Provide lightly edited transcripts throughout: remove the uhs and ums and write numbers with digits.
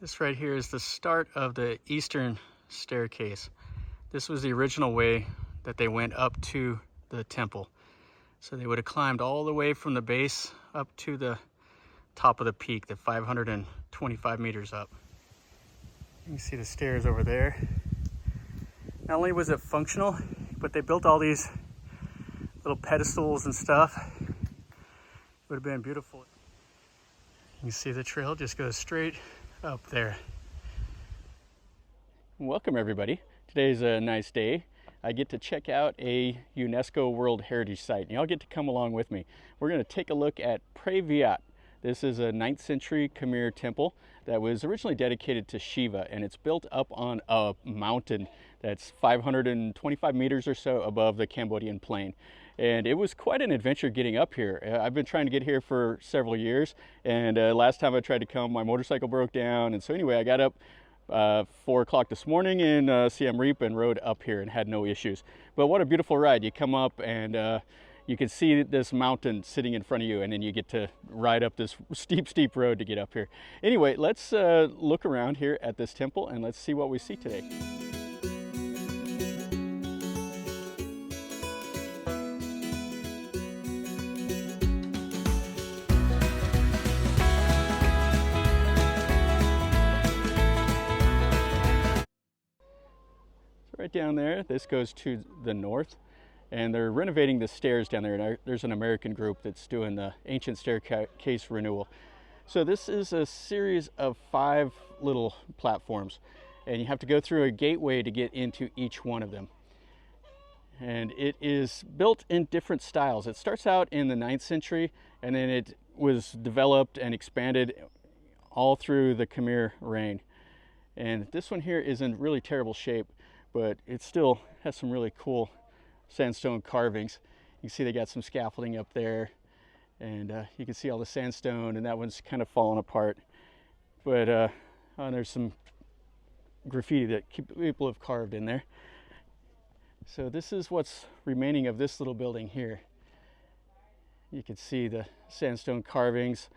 This right here is the start of the eastern staircase. This was the original way that they went up to the temple. So they would have climbed all the way from the base up to the top of the peak, the 525 meters up. You can see the stairs over there. Not only was it functional, but they built all these little pedestals and stuff. It would have been beautiful. You can see the trail just goes straight up there. Welcome everybody. Today's a nice day. I get to check out a UNESCO World Heritage Site, and y'all get to come along with me. We're going to take a look at Preah Vihear. This is a 9th century Khmer temple that was originally dedicated to Shiva, and it's built up on a mountain that's 525 meters or so above the Cambodian plain. And it was quite an adventure getting up here. I've been trying to get here for several years, and last time I tried to come, my motorcycle broke down, and so anyway, I got up 4 o'clock this morning in Siem Reap and rode up here and had no issues. But what a beautiful ride. You come up and you can see this mountain sitting in front of you, and then you get to ride up this steep road to get up here. Anyway, let's look around here at this temple and let's see what we see today. Right down there, this goes to the north, and they're renovating the stairs down there, and there's an American group that's doing the ancient staircase renewal. So this is a series of 5 little platforms, and you have to go through a gateway to get into each one of them. And it is built in different styles. It starts out in the 9th century, and then it was developed and expanded all through the Khmer reign. And this one here is in really terrible shape, but it still has some really cool sandstone carvings. You can see they got some scaffolding up there, and you can see all the sandstone, and that one's kind of fallen apart. But there's some graffiti that people have carved in there. So this is what's remaining of this little building here. You can see the sandstone carvings.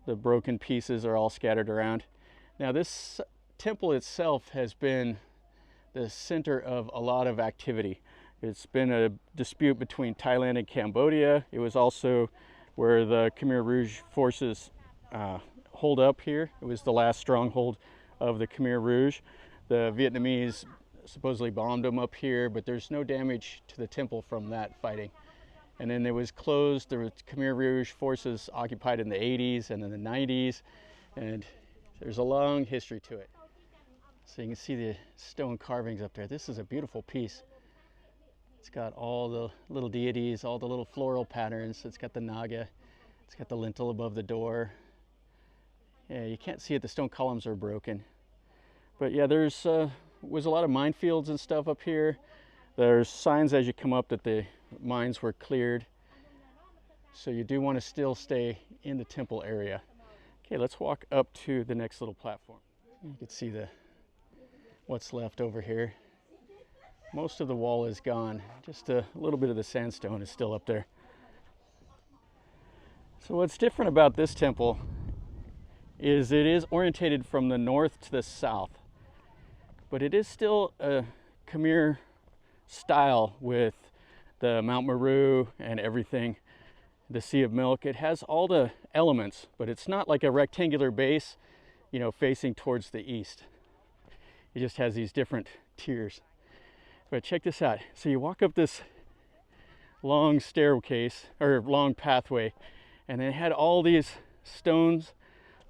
The broken pieces are all scattered around. Now this temple itself has been the center of a lot of activity. It's been a dispute between Thailand and Cambodia. It was also where the Khmer Rouge forces hold up here. It was the last stronghold of the Khmer Rouge. The Vietnamese supposedly bombed them up here, but there's no damage to the temple from that fighting. And then it was closed. The Khmer Rouge forces occupied in the 80s and in the 90s, and there's a long history to it. So you can see the stone carvings up there. This is a beautiful piece. It's got all the little deities, all the little floral patterns. It's got the naga. It's got the lintel above the door. Yeah, you can't see it. The stone columns are broken. But yeah, there's was a lot of minefields and stuff up here. There's signs as you come up that the mines were cleared. So you do want to still stay in the temple area. Okay, let's walk up to the next little platform. You can see what's left over here. Most of the wall is gone. Just a little bit of the sandstone is still up there. So what's different about this temple is it is orientated from the north to the south, but it is still a Khmer style with the Mount Meru and everything, the Sea of Milk. It has all the elements, but it's not like a rectangular base, you know, facing towards the east. It just has these different tiers. But check this out. So you walk up this long staircase, or long pathway, and it had all these stones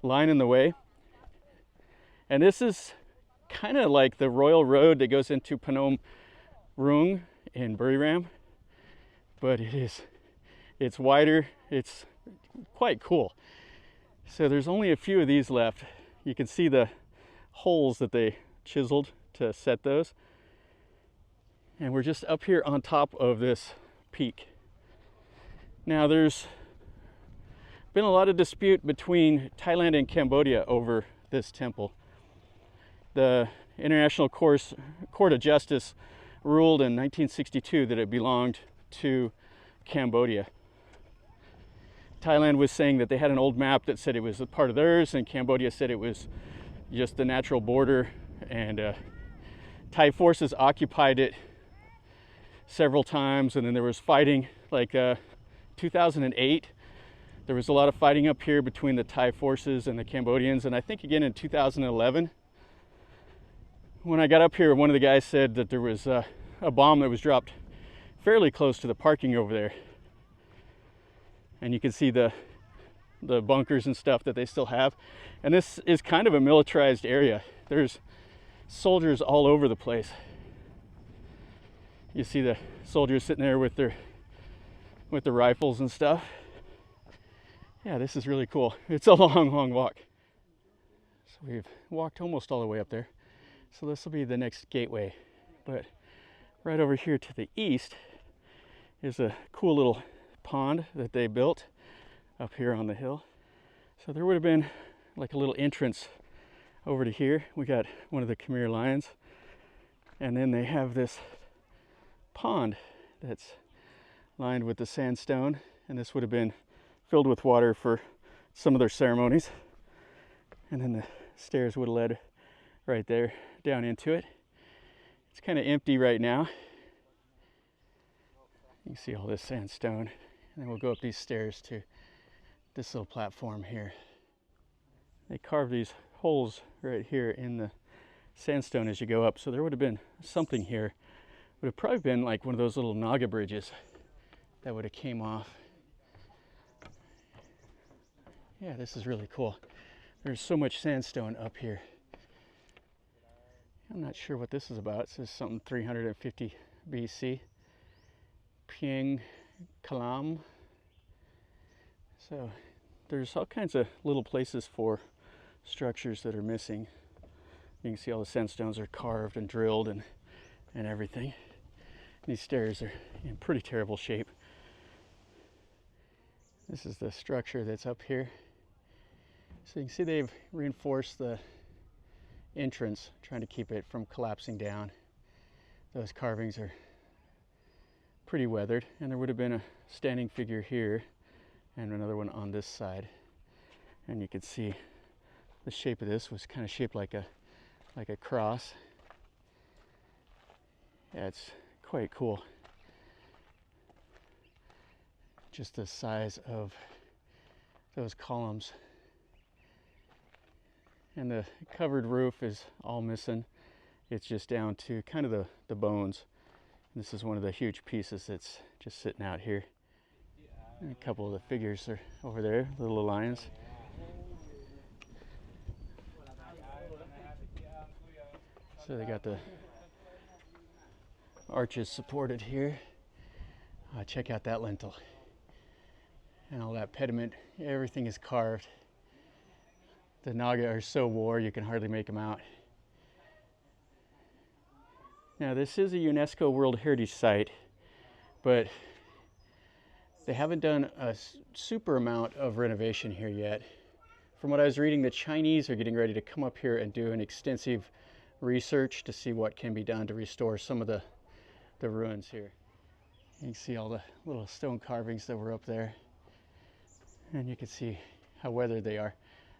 lining the way. And this is kind of like the royal road that goes into Phnom Rung in Buriram. But it's wider, it's quite cool. So there's only a few of these left. You can see the holes that they chiseled to set those, and we're just up here on top of this peak. Now there's been a lot of dispute between Thailand and Cambodia over this temple. The International Court of Justice ruled in 1962 that it belonged to Cambodia. Thailand was saying that they had an old map that said it was a part of theirs, and Cambodia said it was just the natural border, and Thai forces occupied it several times, and then there was fighting like 2008. There was a lot of fighting up here between the Thai forces and the Cambodians, and I think again in 2011. When I got up here, one of the guys said that there was a bomb that was dropped fairly close to the parking over there. And you can see the bunkers and stuff that they still have. And this is kind of a militarized area. There's soldiers all over the place. You see the soldiers sitting there with their rifles and stuff. Yeah, this is really cool. It's a long walk. So we've walked almost all the way up there. So this will be the next gateway. But right over here to the east is a cool little pond that they built up here on the hill. So there would have been like a little entrance over to here. We got one of the Khmer lions, and then they have this pond that's lined with the sandstone, and this would have been filled with water for some of their ceremonies. And then the stairs would have led right there down into it. It's kind of empty right now. You can see all this sandstone, and then we'll go up these stairs to this little platform here. They carved these holes right here in the sandstone as you go up, so there would have been something here. It would have probably been like one of those little Naga bridges that would have came off. Yeah, this is really cool. There's so much sandstone up here. I'm not sure what this is about. It says something 350 BC. Pieng Kalam. So there's all kinds of little places for structures that are missing. You can see all the sandstones are carved and drilled and everything. These stairs are in pretty terrible shape. This is the structure that's up here. So you can see they've reinforced the entrance, trying to keep it from collapsing down. Those carvings are pretty weathered, and there would have been a standing figure here and another one on this side. And you can see the shape of this was kind of shaped like a cross. Yeah, it's quite cool. Just the size of those columns. And the covered roof is all missing. It's just down to kind of the bones. This is one of the huge pieces that's just sitting out here. And a couple of the figures are over there, little lions. So they got the arches supported here. Check out that lintel. And all that pediment, everything is carved. The Naga are so wore you can hardly make them out. Now this is a UNESCO World Heritage Site, but they haven't done a super amount of renovation here yet. From what I was reading, the Chinese are getting ready to come up here and do an extensive research to see what can be done to restore some of the ruins here. You can see all the little stone carvings that were up there, and you can see how weathered they are.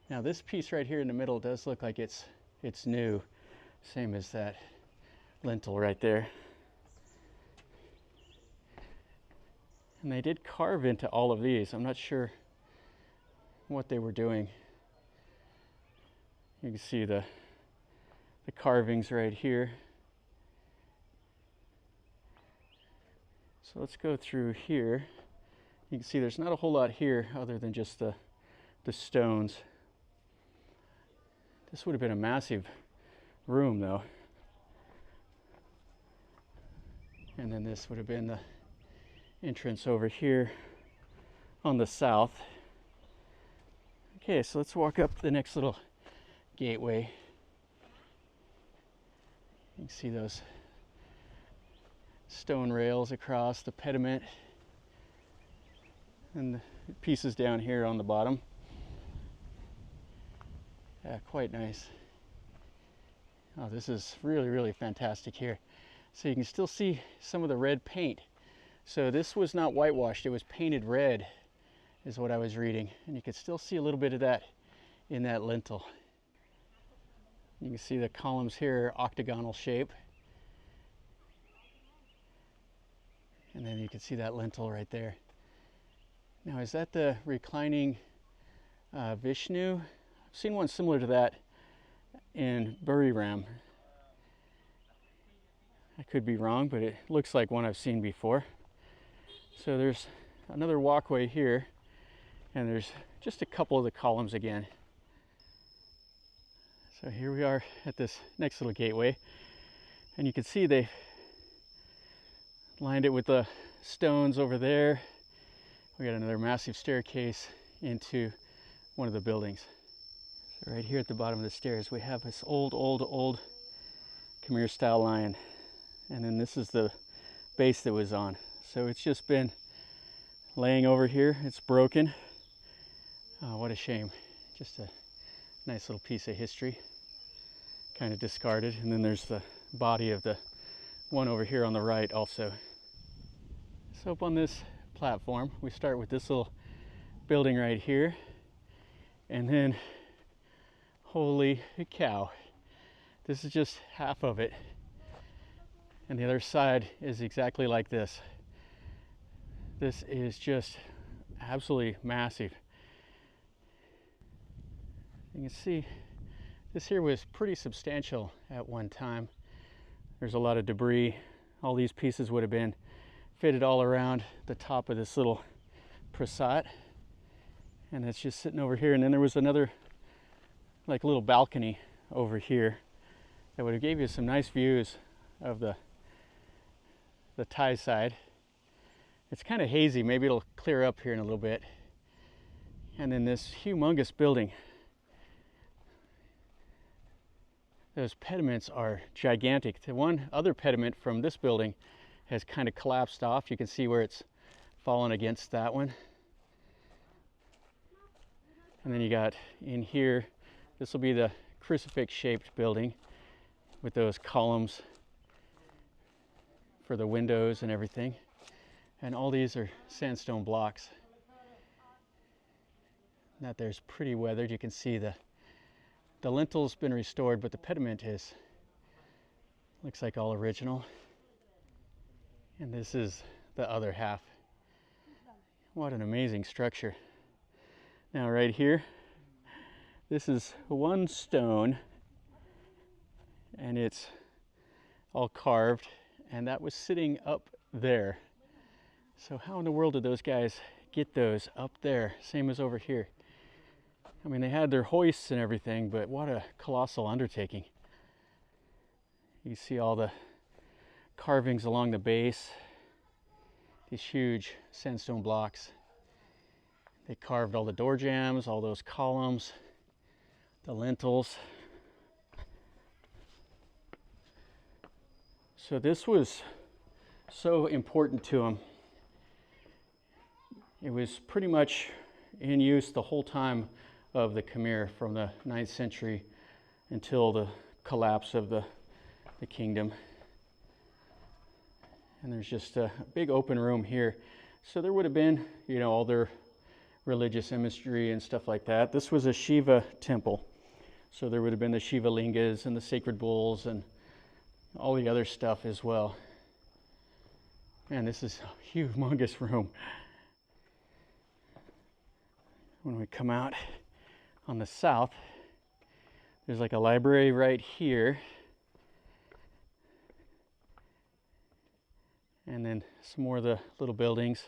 Now this piece right here in the middle does look like it's new, same as that lintel right there. And they did carve into all of these. I'm not sure what they were doing. You can see the carvings right here. So let's go through here. You can see there's not a whole lot here other than just the stones. This would have been a massive room though. And then this would have been the entrance over here on the south. Okay, so let's walk up the next little gateway. You can see those stone rails across, the pediment, and the pieces down here on the bottom. Yeah, quite nice. Oh, this is really, really fantastic here. So you can still see some of the red paint. So this was not whitewashed, it was painted red, is what I was reading. And you could still see a little bit of that in that lintel. You can see the columns here are octagonal shape. And then you can see that lintel right there. Now, is that the reclining Vishnu? I've seen one similar to that in Buriram. I could be wrong, but it looks like one I've seen before. So there's another walkway here, and there's just a couple of the columns again. So here we are at this next little gateway, and you can see they lined it with the stones over there. We got another massive staircase into one of the buildings. So right here at the bottom of the stairs, we have this old Khmer style lion. And then this is the base that was on. So it's just been laying over here. It's broken. Oh, what a shame. Just a nice little piece of history. Kind of discarded. And then there's the body of the one over here on the right also. So up on this platform, we start with this little building right here. And then, holy cow, this is just half of it. And the other side is exactly like this. This is just absolutely massive. You can see this here was pretty substantial at one time. There's a lot of debris. All these pieces would have been fitted all around the top of this little prasat. And it's just sitting over here. And then there was another like little balcony over here that would have gave you some nice views of the Thai side. It's kind of hazy. Maybe it'll clear up here in a little bit. And then this humongous building. Those pediments are gigantic. The one other pediment from this building has kind of collapsed off. You can see where it's fallen against that one. And then you got in here, this will be the crucifix-shaped building with those columns for the windows and everything. And all these are sandstone blocks. That there's pretty weathered. You can see the lintel's been restored, but the pediment looks like all original. And this is the other half. What an amazing structure. Now right here, this is one stone, and it's all carved, and that was sitting up there. So how in the world did those guys get those up there, same as over here? I mean, they had their hoists and everything, but what a colossal undertaking. You see all the carvings along the base, these huge sandstone blocks. They carved all the door jambs, all those columns, the lintels. So this was so important to them. It was pretty much in use the whole time of the Khmer, from the 9th century until the collapse of the kingdom. And there's just a big open room here. So there would have been, you know, all their religious imagery and stuff like that. This was a Shiva temple. So there would have been the Shiva lingas and the sacred bulls and all the other stuff as well. Man, this is a humongous room. When we come out on the south, there's like a library right here. And then some more of the little buildings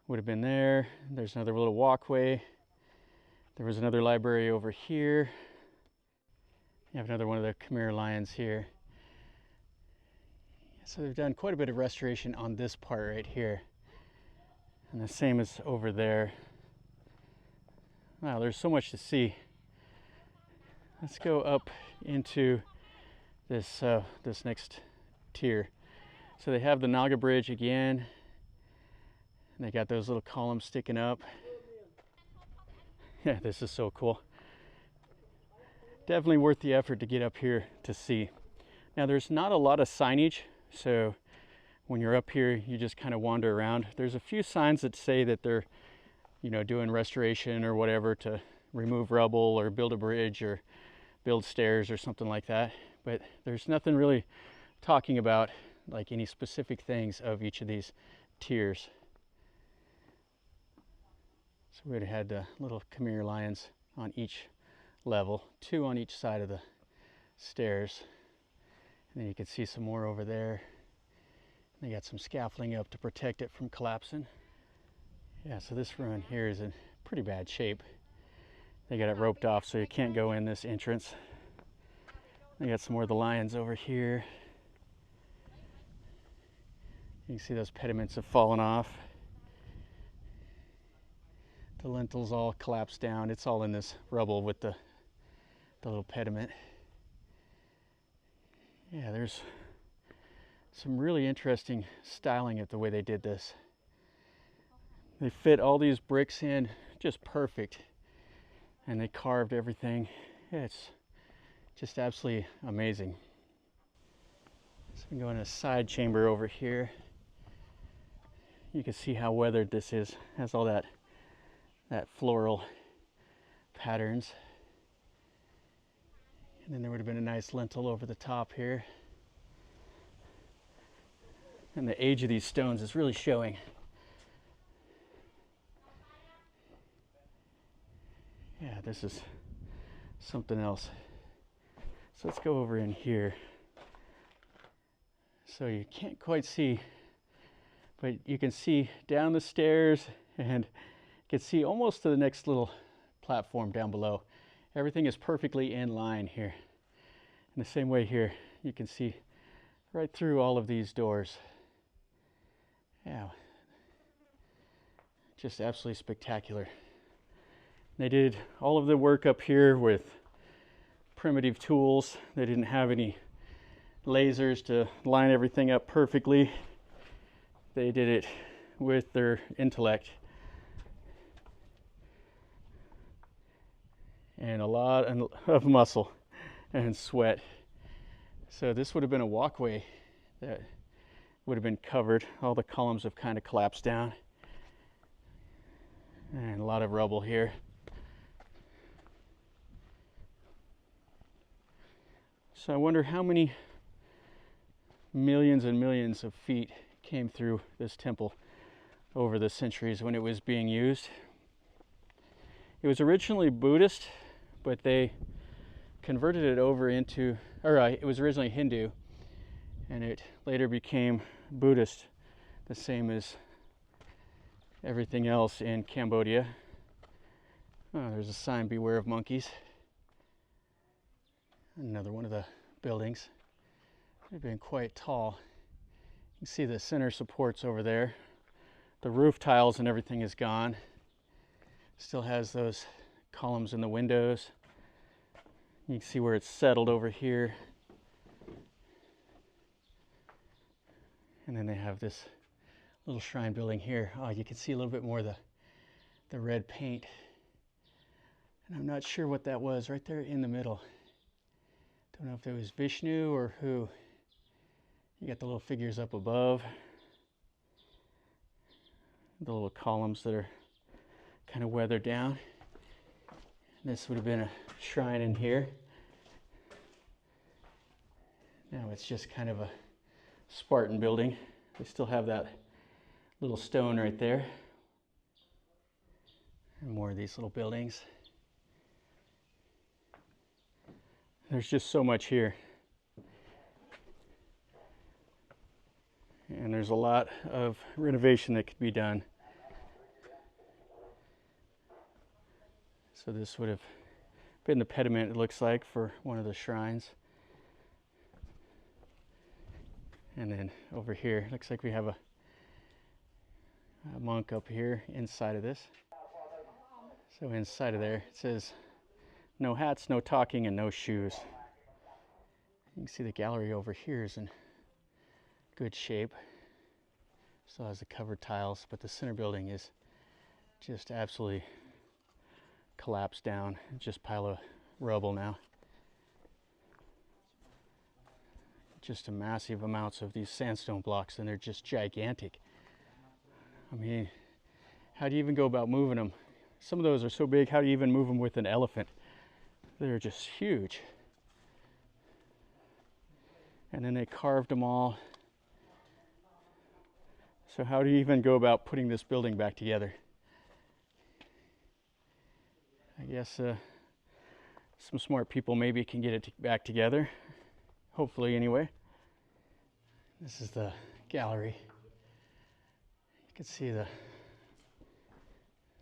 would have been there. There's another little walkway. There was another library over here. You have another one of the Khmer lions here. So they've done quite a bit of restoration on this part right here. And the same as over there. Wow, there's so much to see. Let's go up into this this next tier. So they have the Naga Bridge again. And they got those little columns sticking up. Yeah, this is so cool. Definitely worth the effort to get up here to see. Now there's not a lot of signage, so when you're up here, you just kind of wander around. There's a few signs that say that they're, you know, doing restoration or whatever to remove rubble or build a bridge or build stairs or something like that. But there's nothing really talking about like any specific things of each of these tiers. So we would have had the little Khmer lions on each level, 2 on each side of the stairs. And then you can see some more over there. They got some scaffolding up to protect it from collapsing. Yeah, so this ruin here is in pretty bad shape. They got it roped off so you can't go in this entrance. They got some more of the lions over here. You can see those pediments have fallen off. The lintels all collapsed down. It's all in this rubble with the little pediment. Yeah, there's some really interesting styling of the way they did this. They fit all these bricks in just perfect, and they carved everything. Yeah, it's just absolutely amazing. So we can go in a side chamber over here. You can see how weathered this is. It has all that floral patterns. And then there would have been a nice lintel over the top here. And the age of these stones is really showing. Yeah, this is something else. So let's go over in here. So you can't quite see, but you can see down the stairs and you can see almost to the next little platform down below. Everything is perfectly in line here. In the same way here, you can see right through all of these doors. Yeah, just absolutely spectacular. They did all of the work up here with primitive tools. They didn't have any lasers to line everything up perfectly. They did it with their intellect. And a lot of muscle and sweat. So this would have been a walkway that would have been covered. All the columns have kind of collapsed down. And a lot of rubble here. So I wonder how many millions and millions of feet came through this temple over the centuries when it was being used. It was originally Buddhist, but they converted it over into, it was originally Hindu, and it later became Buddhist, the same as everything else in Cambodia. Oh, there's a sign, beware of monkeys. Another one of the buildings. They've been quite tall. You can see the center supports over there. The roof tiles and everything is gone. Still has those columns in the windows. You can see where it's settled over here. And then they have this little shrine building here. Oh, you can see a little bit more of the red paint. And I'm not sure what that was right there in the middle. Don't know if it was Vishnu or who. You got the little figures up above. The little columns that are kind of weathered down. This would have been a shrine in here. Now it's just kind of a Spartan building. They still have that little stone right there. And more of these little buildings. There's just so much here. And there's a lot of renovation that could be done. So this would have been the pediment, it looks like, for one of the shrines. And then over here, looks like we have a monk up here inside of this. So inside of there, it says, no hats, no talking, and no shoes. You can see the gallery over here is in good shape. Still has the covered tiles, but the center building is just absolutely collapsed down. Just a pile of rubble now. Just a massive amounts of these sandstone blocks, and they're just gigantic. I mean, how do you even go about moving them? Some of those are so big, how do you even move them with an elephant? They're just huge. and then they carved them all. So how do you even go about putting this building back together? I guess some smart people maybe can get it back together. Hopefully, anyway. This is the gallery. You can see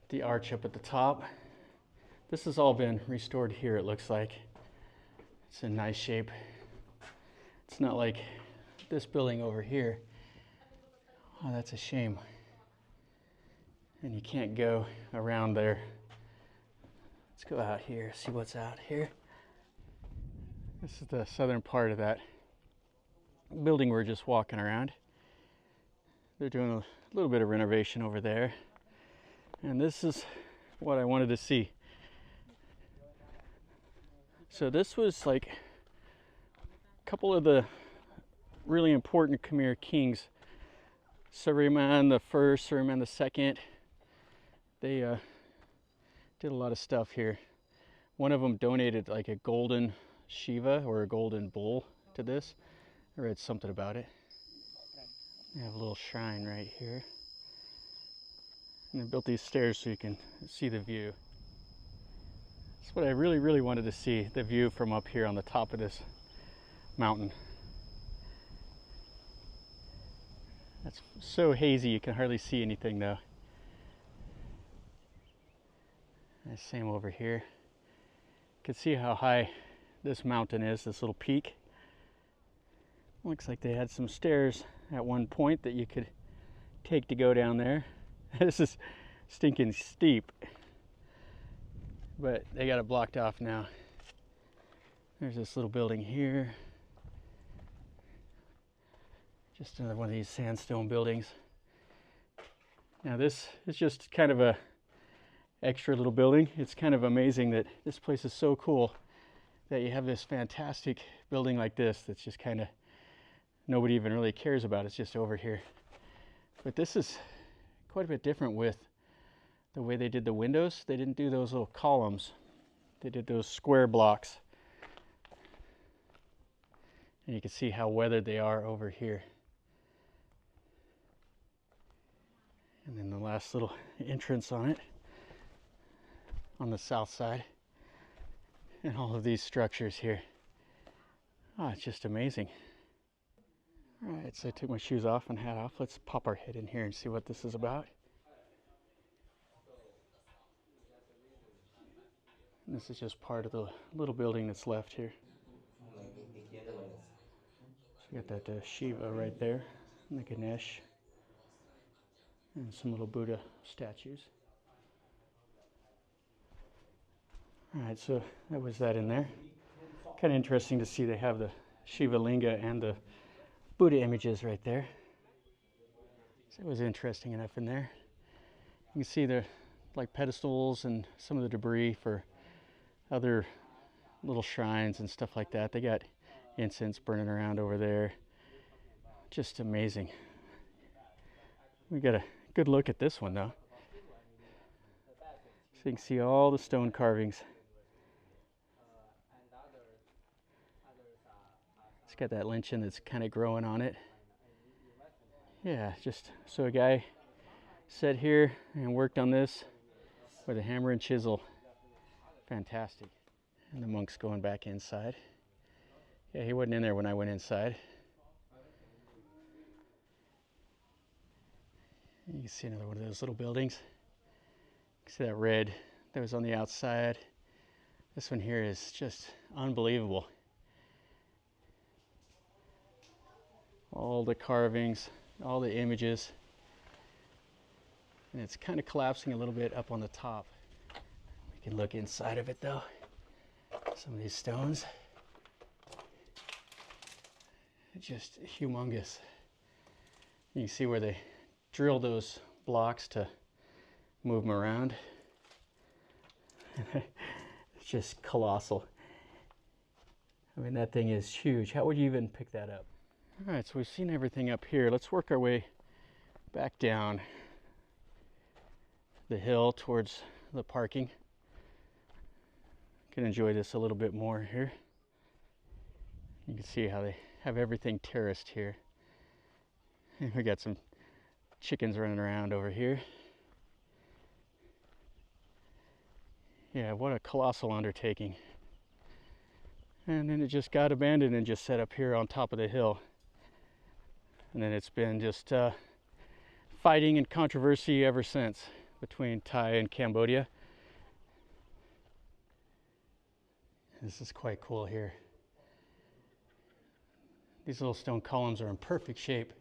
the arch up at the top. This has all been restored here, it looks like. It's in nice shape. It's not like this building over here. Oh, that's a shame. And you can't go around there. Let's go out here, see what's out here. This is the southern part of that building we're just walking around. They're doing a little bit of renovation over there. And this is what I wanted to see. So this was like a couple of the really important Khmer kings. Suleiman the First, Suleiman the Second. They did a lot of stuff here. One of them donated like a golden Shiva or a golden bull to this. I read something about it. They have a little shrine right here. And they built these stairs so you can see the view. That's what I really, really wanted to see, the view from up here on the top of this mountain. That's so hazy you can hardly see anything though. And same over here. You can see how high this mountain is, this little peak. Looks like they had some stairs at one point that you could take to go down there. This is stinking steep, but they got it blocked off now. There's this little building here. Just another one of these sandstone buildings. Now this is just kind of a extra little building. It's kind of amazing that this place is so cool that you have this fantastic building like this that's just kind of nobody even really cares about. It's just over here. But this is quite a bit different with the way they did the windows. They didn't do those little columns. They did those square blocks. And you can see how weathered they are over here. And then the last little entrance on it, on the south side. And all of these structures here. Oh, it's just amazing. All right, so I took my shoes off and hat off. Let's pop our head in here and see what this is about. And this is just part of the little building that's left here. So you got that Shiva right there, and the Ganesh, and some little Buddha statues. All right, so that was that in there. Kind of interesting to see they have the Shiva Linga and the Buddha images right there. So it was interesting enough in there. You can see the like pedestals and some of the debris for other little shrines and stuff like that. They got incense burning around over there. Just amazing. We got a good look at this one though. So you can see all the stone carvings. It's got that lynching that's kind of growing on it. Yeah, just so a guy sat here and worked on this with a hammer and chisel. Fantastic. And the monk's going back inside. Yeah, he wasn't in there when I went inside. You can see another one of those little buildings. You can see that red that was on the outside. This one here is just unbelievable. All the carvings, all the images. And it's kind of collapsing a little bit up on the top. We can look inside of it though. Some of these stones. Just humongous. You can see where they drill those blocks to move them around. It's just colossal. I mean, that thing is huge. How would you even pick that up? All right, so we've seen everything up here. Let's work our way back down the hill towards the parking. Can enjoy this a little bit more here. You can see how they have everything terraced here. And we got some chickens running around over here. Yeah, what a colossal undertaking. And then it just got abandoned and just set up here on top of the hill. And then it's been just fighting and controversy ever since between Thai and Cambodia. This is quite cool here. These little stone columns are in perfect shape.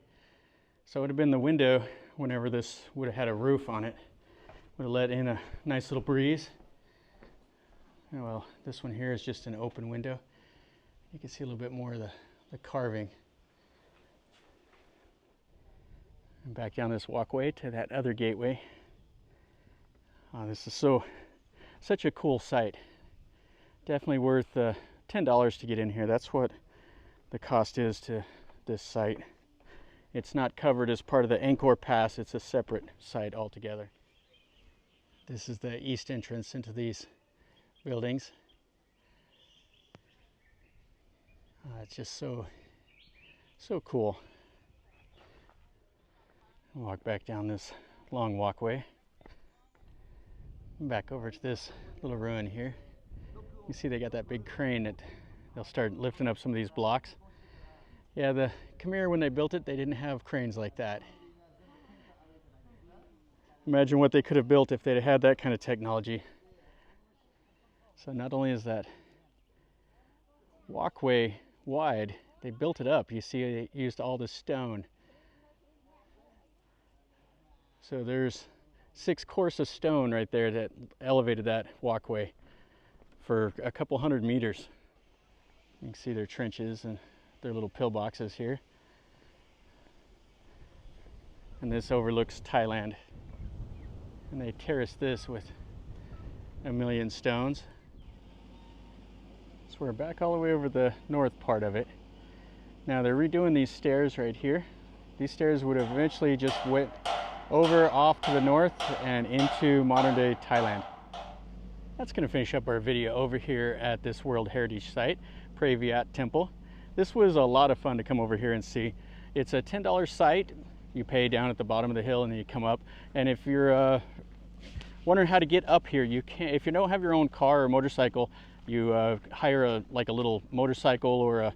So it would have been the window whenever this would have had a roof on it. Would have let in a nice little breeze. Well, this one here is just an open window. You can see a little bit more of the carving. And back down this walkway to that other gateway. Oh, this is such a cool site. Definitely worth $10 to get in here. That's what the cost is to this site. It's not covered as part of the Angkor Pass. It's a separate site altogether. This is the east entrance into these buildings. It's just so cool. Walk back down this long walkway. Back over to this little ruin here. You see they got that big crane that they'll start lifting up some of these blocks. Yeah, the Khmer, when they built it, they didn't have cranes like that. Imagine what they could have built if they'd had that kind of technology. So not only is that walkway wide, they built it up. You see they used all the stone. So there's 6 course of stone right there that elevated that walkway for a couple hundred meters. You can see their trenches and their little pillboxes here. And this overlooks Thailand. And they terraced this with a million stones. So we're back all the way over the north part of it. Now they're redoing these stairs right here. These stairs would have eventually just went over off to the north and into modern day Thailand. That's going to finish up our video over here at this World Heritage Site, Preah Vihear Temple. This was a lot of fun to come over here and see. It's a $10 site. You pay down at the bottom of the hill and then you come up. And if you're wondering how to get up here, you can. If you don't have your own car or motorcycle, you hire a little motorcycle or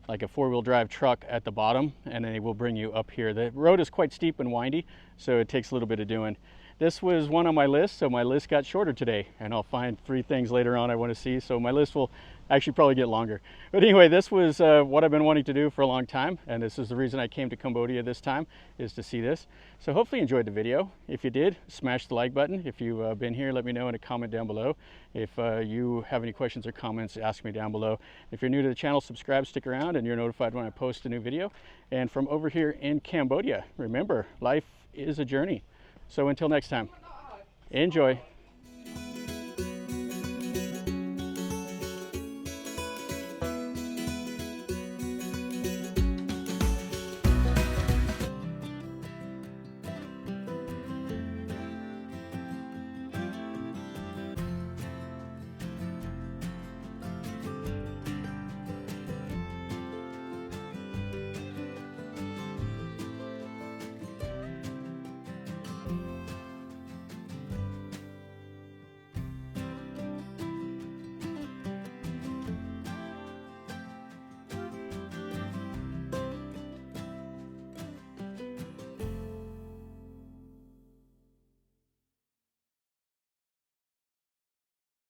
like a 4-wheel drive truck at the bottom, and then it will bring you up here. The road is quite steep and windy, so it takes a little bit of doing. This was one on my list, so my list got shorter today, and I'll find 3 things later on I want to see, so my list will actually probably get longer. But anyway, this was what I've been wanting to do for a long time, and this is the reason I came to Cambodia this time, is to see this. So hopefully you enjoyed the video. If you did, smash the like button. If you've been here, let me know in a comment down below. If you have any questions or comments, ask me down below. If you're new to the channel, subscribe, stick around, and you're notified when I post a new video. And from over here in Cambodia, remember, life is a journey. So until next time, enjoy.